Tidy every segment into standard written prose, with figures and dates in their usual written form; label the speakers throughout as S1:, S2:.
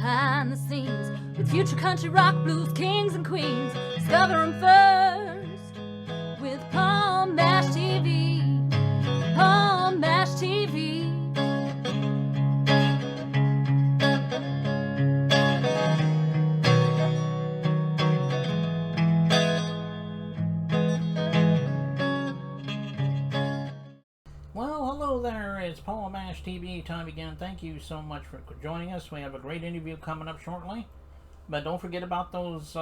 S1: behind the scenes with future country rock blues kings and queens. Discover them first with Palm Mash TV. Palm Mash TV.
S2: Well, hello there. It's Paul Mash TV time again. Thank you so much for joining us. We have a great interview coming up shortly. But don't forget about those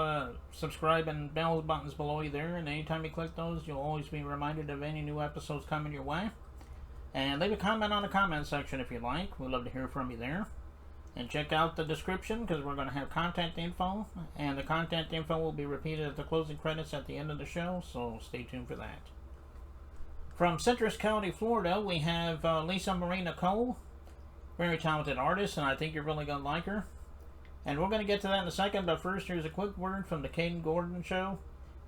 S2: subscribe and bell buttons below you there. And anytime you click those, you'll always be reminded of any new episodes coming your way. And leave a comment on the comment section if you like. We'd love to hear from you there. And check out the description because we're going to have contact info. And the contact info will be repeated at the closing credits at the end of the show. So stay tuned for that. From Citrus County, Florida, we have Lisa Marie Nicole, very talented artist, and I think you're really going to like her. And we're going to get to that in a second, but first here's a quick word from the Caden Gordon Show.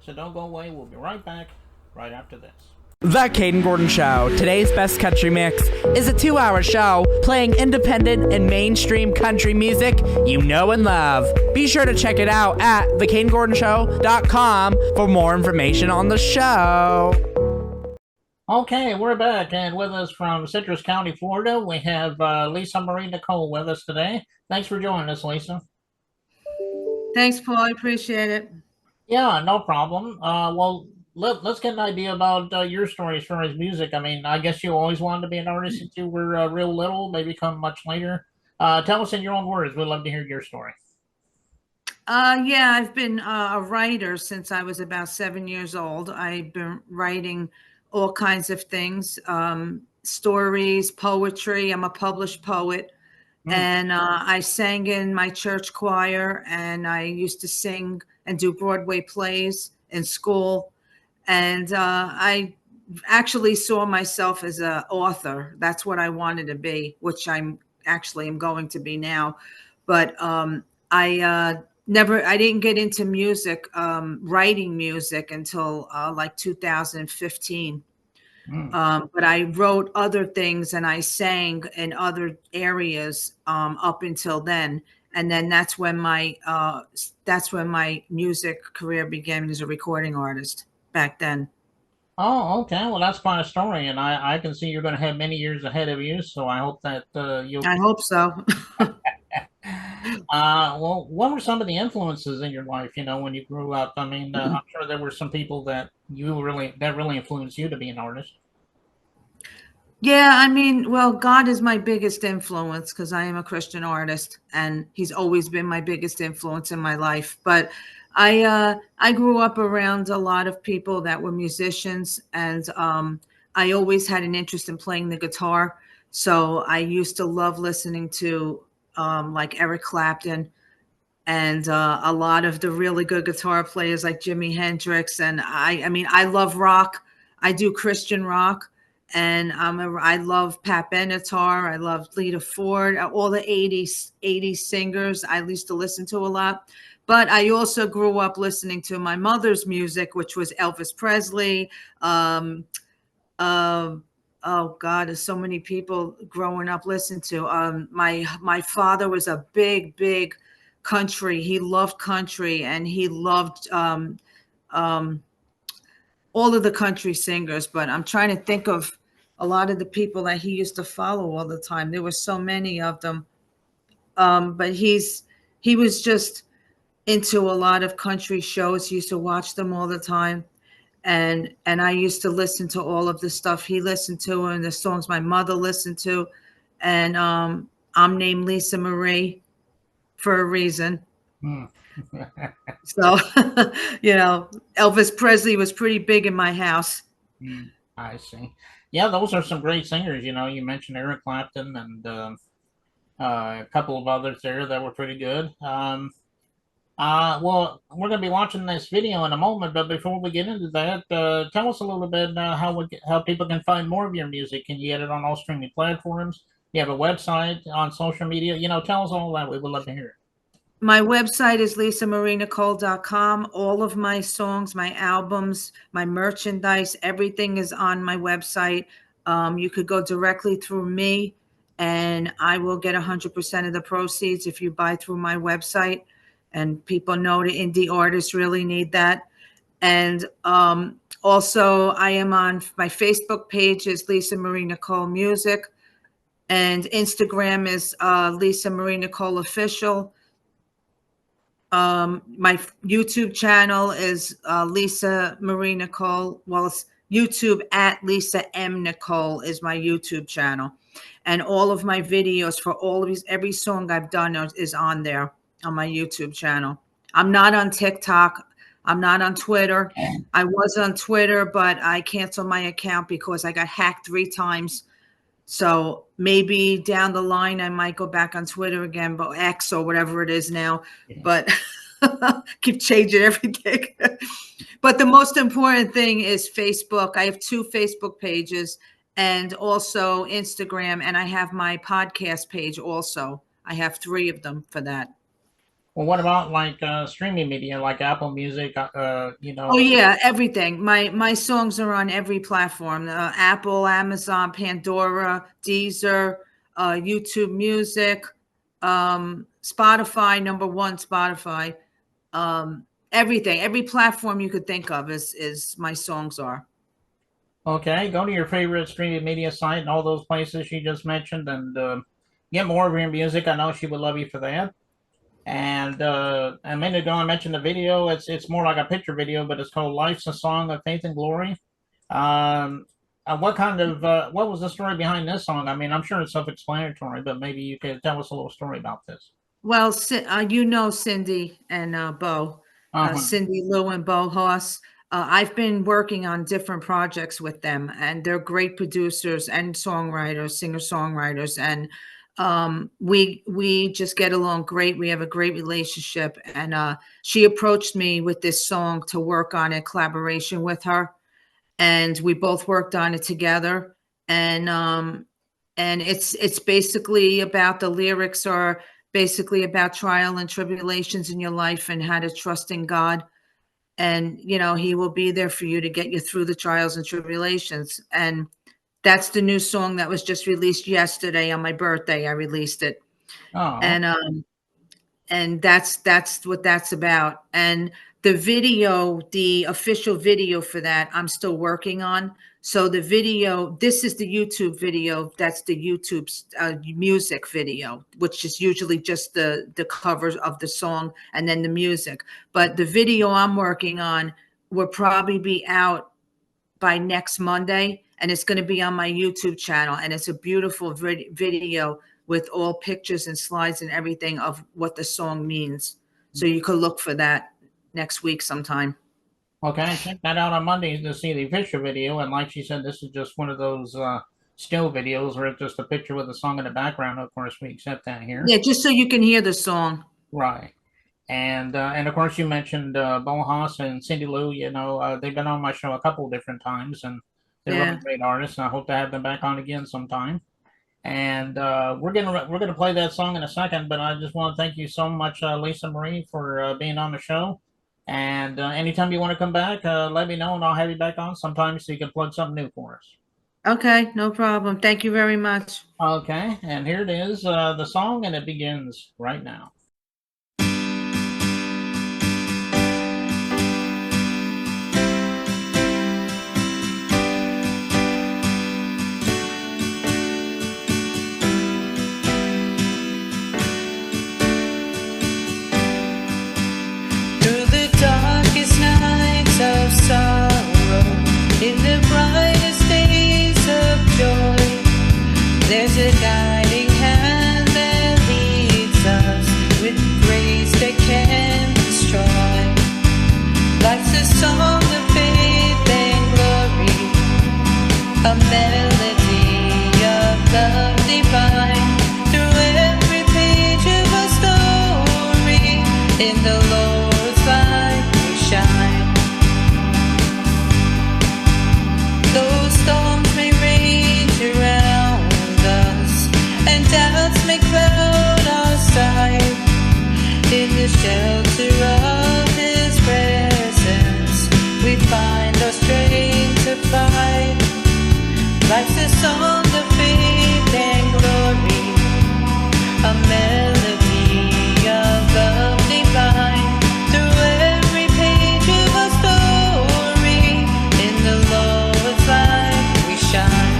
S2: So don't go away, we'll be right back right after this.
S3: The Caden Gordon Show. Today's best country mix is a 2-hour show playing independent and mainstream country music you know and love. Be sure to check it out at thecadengordonshow.com for more information on the show.
S2: Okay, we're back, and with us from Citrus County, Florida, we have Lisa Marie Nicole with us today. Thanks for joining us, Lisa.
S4: Thanks, Paul. I appreciate it.
S2: Yeah, no problem. Well, let's get an idea about your story as far as music. I mean, I guess you always wanted to be an artist since you were real little, maybe come much later. Tell us in your own words. We'd love to hear your story.
S4: Yeah, I've been a writer since I was about 7 years old. I've been writing all kinds of things, stories, poetry. I'm a published poet. And I sang in my church choir, and I used to sing and do Broadway plays in school. And I actually saw myself as an author. That's what I wanted to be, which I'm going to be now. But I didn't get into music, writing music until like 2015. But I wrote other things and I sang in other areas up until then. And then that's when my music career began as a recording artist back then.
S2: Oh, okay. Well, that's quite a story, and I can see you're going to have many years ahead of you. So I hope that you'll.
S4: I hope so.
S2: Well, what were some of the influences in your life? You know, when you grew up. I mean, I'm sure there were some people that really influenced you to be an artist.
S4: Yeah, I mean, well, God is my biggest influence because I am a Christian artist, and He's always been my biggest influence in my life. But I grew up around a lot of people that were musicians, and I always had an interest in playing the guitar. So I used to love listening to like Eric Clapton and a lot of the really good guitar players like Jimi Hendrix. And I mean, I love rock. I do Christian rock. And I love Pat Benatar. I love Lita Ford, all the 80s singers I used to listen to a lot. But I also grew up listening to my mother's music, which was Elvis Presley. Oh, God, there's so many people growing up listening to. My father was a big country. He loved country, and he loved all of the country singers. But I'm trying to think of a lot of the people that he used to follow all the time. There were so many of them. But he was just into a lot of country shows. He used to watch them all the time. And I used to listen to all of the stuff he listened to and the songs my mother listened to. And I'm named Lisa Marie for a reason. So, you know, Elvis Presley was pretty big in my house.
S2: I see. Yeah, those are some great singers. You know, you mentioned Eric Clapton and a couple of others there that were pretty good. Well, we're going to be watching this video in a moment, but before we get into that, tell us a little bit how people can find more of your music. Can you get it on all streaming platforms? You have a website on social media? You know, tell us all that. We would love to hear it.
S4: My website is lisamarinicole.com. All of my songs, my albums, my merchandise, everything is on my website. You could go directly through me and I will get 100% of the proceeds if you buy through my website. And people know the indie artists really need that. And also, I am on my Facebook page is Lisa Marie Nicole Music, and Instagram is Lisa Marie Nicole Official. My YouTube channel is Lisa Marie Nicole. Well, it's YouTube at Lisa M Nicole is my YouTube channel, and all of my videos for all of these, every song I've done is on there on my YouTube channel. I'm not on TikTok. I'm not on Twitter. I was on Twitter, but I canceled my account because I got hacked 3 times. So maybe down the line, I might go back on Twitter again, but X or whatever it is now, but keep changing everything. But the most important thing is Facebook. I have 2 Facebook pages and also Instagram, and I have my podcast page also. I have 3 of them for that.
S2: Well, what about like streaming media, like Apple Music?
S4: Oh yeah, everything. My songs are on every platform: Apple, Amazon, Pandora, Deezer, YouTube Music, Spotify. #1, Spotify. Everything, every platform you could think of is my songs are.
S2: Okay, go to your favorite streaming media site and all those places you just mentioned, and get more of your music. I know she would love you for that. And a minute ago, I mentioned the video. It's more like a picture video, but it's called "Life's a Song of Faith and Glory." What was the story behind this song? I mean, I'm sure it's self-explanatory, but maybe you could tell us a little story about this.
S4: Well, Cindy and Bo, Cindy Lou and Bo Hoss. I've been working on different projects with them, and they're great producers and songwriters, singer-songwriters, and we just get along great. We have a great relationship, and she approached me with this song to work on it, collaboration with her, and we both worked on it together. And it's basically about, the lyrics are basically about trial and tribulations in your life and how to trust in God. And he will be there for you to get you through the trials and tribulations. And that's the new song that was just released yesterday on my birthday. I released it.
S2: Oh.
S4: And that's what that's about. And the video, the official video for that, I'm still working on. So the video, this is the YouTube video. That's the YouTube's music video, which is usually just the covers of the song and then the music. But the video I'm working on will probably be out by next Monday. And it's going to be on my YouTube channel. And it's a beautiful video with all pictures and slides and everything of what the song means. So you could look for that next week sometime.
S2: Okay, check that out on Monday to see the official video. And like she said, this is just one of those still videos where it's just a picture with a song in the background. Of course, we accept that here.
S4: Yeah, just so you can hear the song.
S2: Right. And of course, you mentioned Bo Haas and Cindy Lou. They've been on my show a couple different times, and they're really great artists, and I hope to have them back on again sometime. And we're gonna play that song in a second, but I just want to thank you so much, Lisa Marie, for being on the show. And anytime you want to come back, let me know, and I'll have you back on sometime so you can plug something new for us.
S4: Okay, no problem. Thank you very much.
S2: Okay, and here it is, the song, and it begins right now.
S5: Of sorrow, in the brightest days of joy, there's a guiding hand that leads us with grace that can destroy. Life's a song of faith and glory, a melody of love divine. Through every page of a story, in the Lord's light we shine. Though storms may rage around us and doubts may cloud our sight, in the shelter of His presence we find our strength to fight. Life's a song of faith and glory, a melody of love divine. Through every page of our story, in the Lord's light we shine.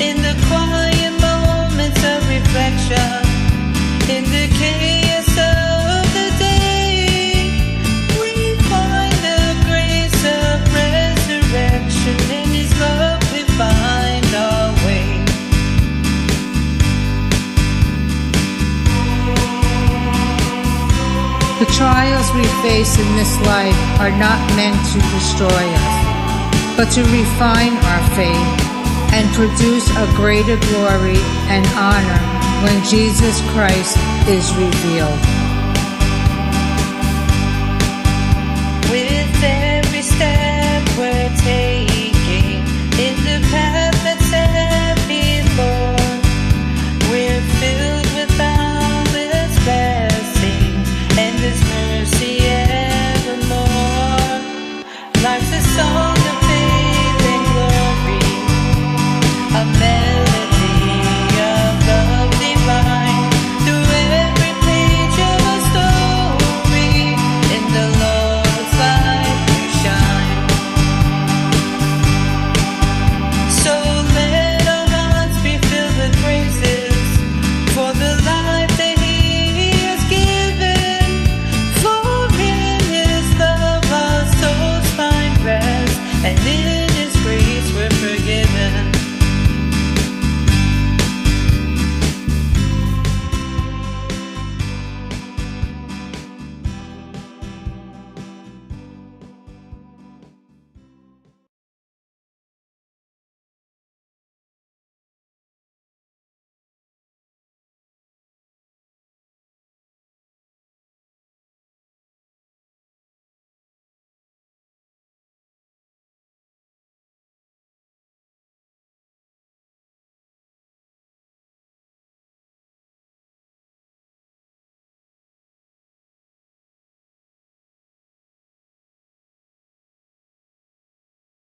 S5: In the quiet moments of reflection, in the chaos of the day, we find the grace of resurrection. In His love we find our way.
S6: The trials we face in this life are not meant to destroy us, but to refine our faith and produce a greater glory and honor when Jesus Christ is revealed.